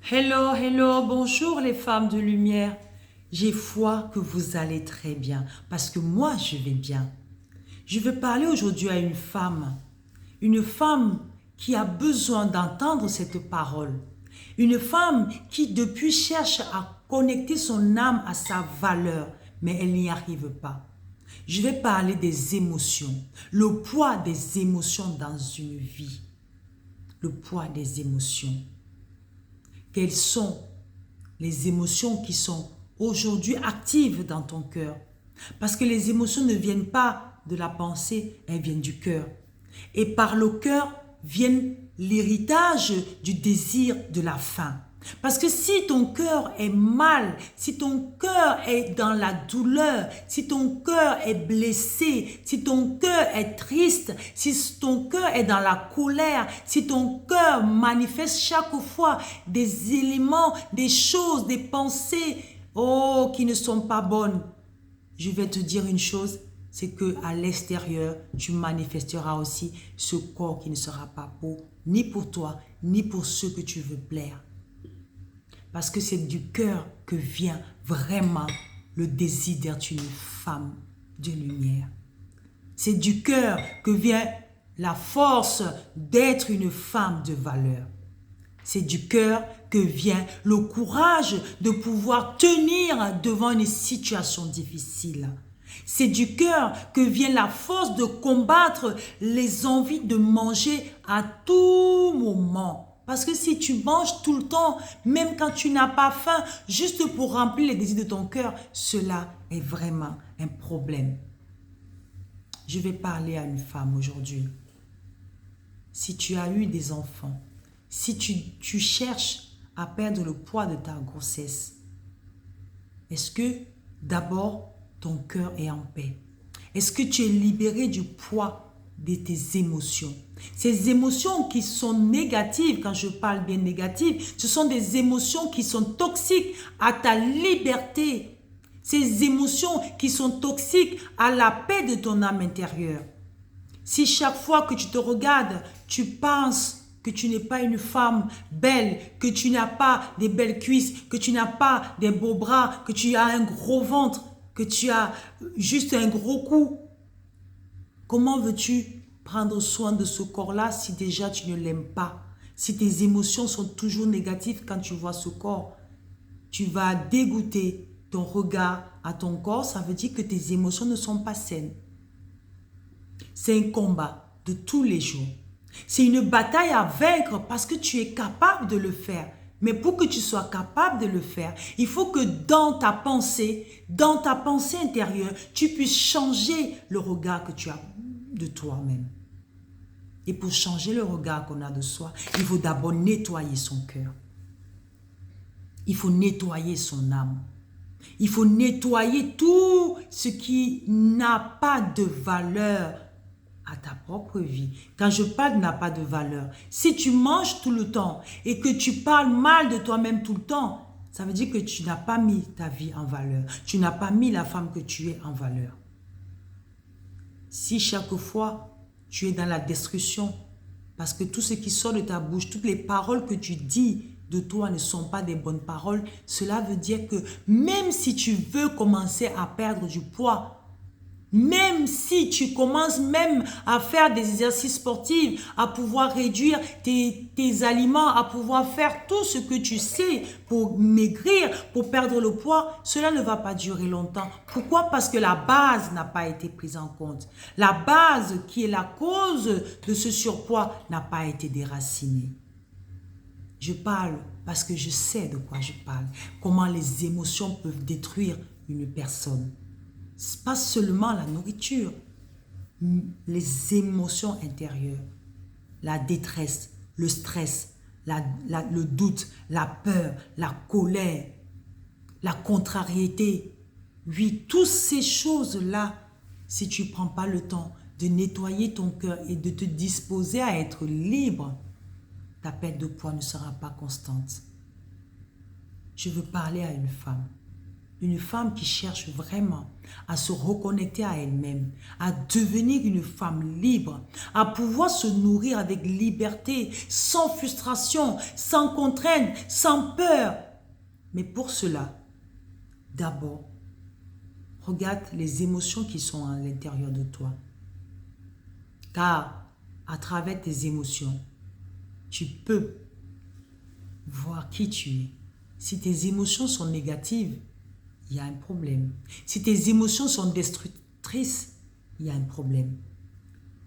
Hello, hello, bonjour les femmes de lumière. J'ai foi que vous allez très bien parce que moi je vais bien. Je veux parler aujourd'hui à une femme qui a besoin d'entendre cette parole. Une femme qui depuis cherche à connecter son âme à sa valeur, mais elle n'y arrive pas. Je vais parler des émotions, le poids des émotions dans une vie, le poids des émotions. Quelles sont les émotions qui sont aujourd'hui actives dans ton cœur? Parce que les émotions ne viennent pas de la pensée, elles viennent du cœur. Et par le cœur vient l'héritage du désir de la faim. Parce que si ton cœur est mal, si ton cœur est dans la douleur, si ton cœur est blessé, si ton cœur est triste, si ton cœur est dans la colère, si ton cœur manifeste chaque fois des éléments, des choses, des pensées, oh, qui ne sont pas bonnes, je vais te dire une chose, c'est que à l'extérieur, tu manifesteras aussi ce corps qui ne sera pas beau, ni pour toi, ni pour ceux que tu veux plaire. Parce que c'est du cœur que vient vraiment le désir d'être une femme de lumière. C'est du cœur que vient la force d'être une femme de valeur. C'est du cœur que vient le courage de pouvoir tenir devant une situation difficile. C'est du cœur que vient la force de combattre les envies de manger à tout moment. Parce que si tu manges tout le temps, même quand tu n'as pas faim, juste pour remplir les désirs de ton cœur, cela est vraiment un problème. Je vais parler à une femme aujourd'hui. Si tu as eu des enfants, si tu cherches à perdre le poids de ta grossesse, est-ce que d'abord ton cœur est en paix? Est-ce que tu es libéré du poids de tes émotions? Ces émotions qui sont négatives, quand je parle bien négatives, ce sont des émotions qui sont toxiques à ta liberté. Ces émotions qui sont toxiques à la paix de ton âme intérieure. Si chaque fois que tu te regardes, tu penses que tu n'es pas une femme belle, que tu n'as pas des belles cuisses, que tu n'as pas des beaux bras, que tu as un gros ventre, que tu as juste un gros cou, comment veux-tu prendre soin de ce corps-là si déjà tu ne l'aimes pas? Si tes émotions sont toujours négatives quand tu vois ce corps, tu vas dégoûter ton regard à ton corps, ça veut dire que tes émotions ne sont pas saines. C'est un combat de tous les jours. C'est une bataille à vaincre parce que tu es capable de le faire. Mais pour que tu sois capable de le faire, il faut que dans ta pensée intérieure, tu puisses changer le regard que tu as de toi-même. Et pour changer le regard qu'on a de soi, il faut d'abord nettoyer son cœur. Il faut nettoyer son âme. Il faut nettoyer tout ce qui n'a pas de valeur à ta propre vie. Quand je parle n'a pas de valeur, si tu manges tout le temps et que tu parles mal de toi-même tout le temps, ça veut dire que tu n'as pas mis ta vie en valeur. Tu n'as pas mis la femme que tu es en valeur. Si chaque fois tu es dans la destruction, parce que tout ce qui sort de ta bouche, toutes les paroles que tu dis de toi ne sont pas des bonnes paroles, cela veut dire que même si tu veux commencer à perdre du poids, même si tu commences même à faire des exercices sportifs, à pouvoir réduire tes aliments, à pouvoir faire tout ce que tu sais pour maigrir, pour perdre le poids, cela ne va pas durer longtemps. Pourquoi? Parce que la base n'a pas été prise en compte. La base qui est la cause de ce surpoids n'a pas été déracinée. Je parle parce que je sais de quoi je parle. Comment les émotions peuvent détruire une personne. Pas seulement la nourriture, les émotions intérieures, la détresse, le stress, le doute, la peur, la colère, la contrariété. Oui, toutes ces choses-là, si tu ne prends pas le temps de nettoyer ton cœur et de te disposer à être libre, ta perte de poids ne sera pas constante. Je veux parler à une femme. Une femme qui cherche vraiment à se reconnecter à elle-même, à devenir une femme libre, à pouvoir se nourrir avec liberté, sans frustration, sans contrainte, sans peur. Mais pour cela, d'abord, regarde les émotions qui sont à l'intérieur de toi. Car à travers tes émotions, tu peux voir qui tu es. Si tes émotions sont négatives, il y a un problème. Si tes émotions sont destructrices, il y a un problème.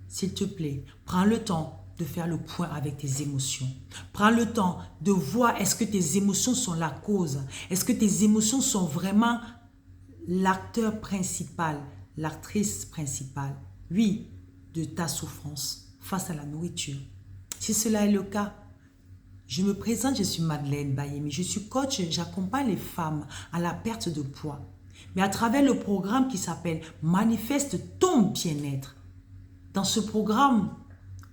S'il te plaît, prends le temps de faire le point avec tes émotions. Prends le temps de voir est-ce que tes émotions sont la cause. Est-ce que tes émotions sont vraiment l'acteur principal, l'actrice principale, oui, de ta souffrance face à la nourriture. Si cela est le cas, je me présente, je suis Madeleine Bayemi, je suis coach, j'accompagne les femmes à la perte de poids. Mais à travers le programme qui s'appelle Manifeste ton bien-être. Dans ce programme,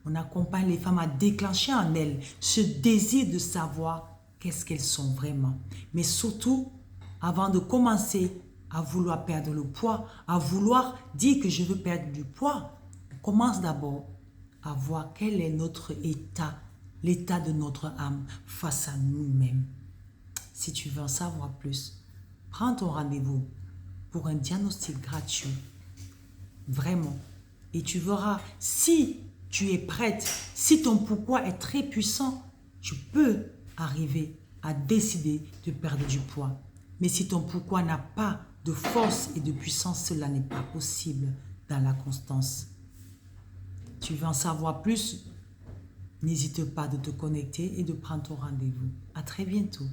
on accompagne les femmes à déclencher en elles ce désir de savoir qu'est-ce qu'elles sont vraiment. Mais surtout, avant de commencer à vouloir perdre le poids, à vouloir dire que je veux perdre du poids, on commence d'abord à voir quel est notre état, l'état de notre âme face à nous-mêmes. Si tu veux en savoir plus, prends ton rendez-vous pour un diagnostic gratuit. Vraiment. Et tu verras, si tu es prête, si ton pourquoi est très puissant, tu peux arriver à décider de perdre du poids. Mais si ton pourquoi n'a pas de force et de puissance, cela n'est pas possible dans la constance. Tu veux en savoir plus? N'hésite pas de te connecter et de prendre ton rendez-vous. À très bientôt.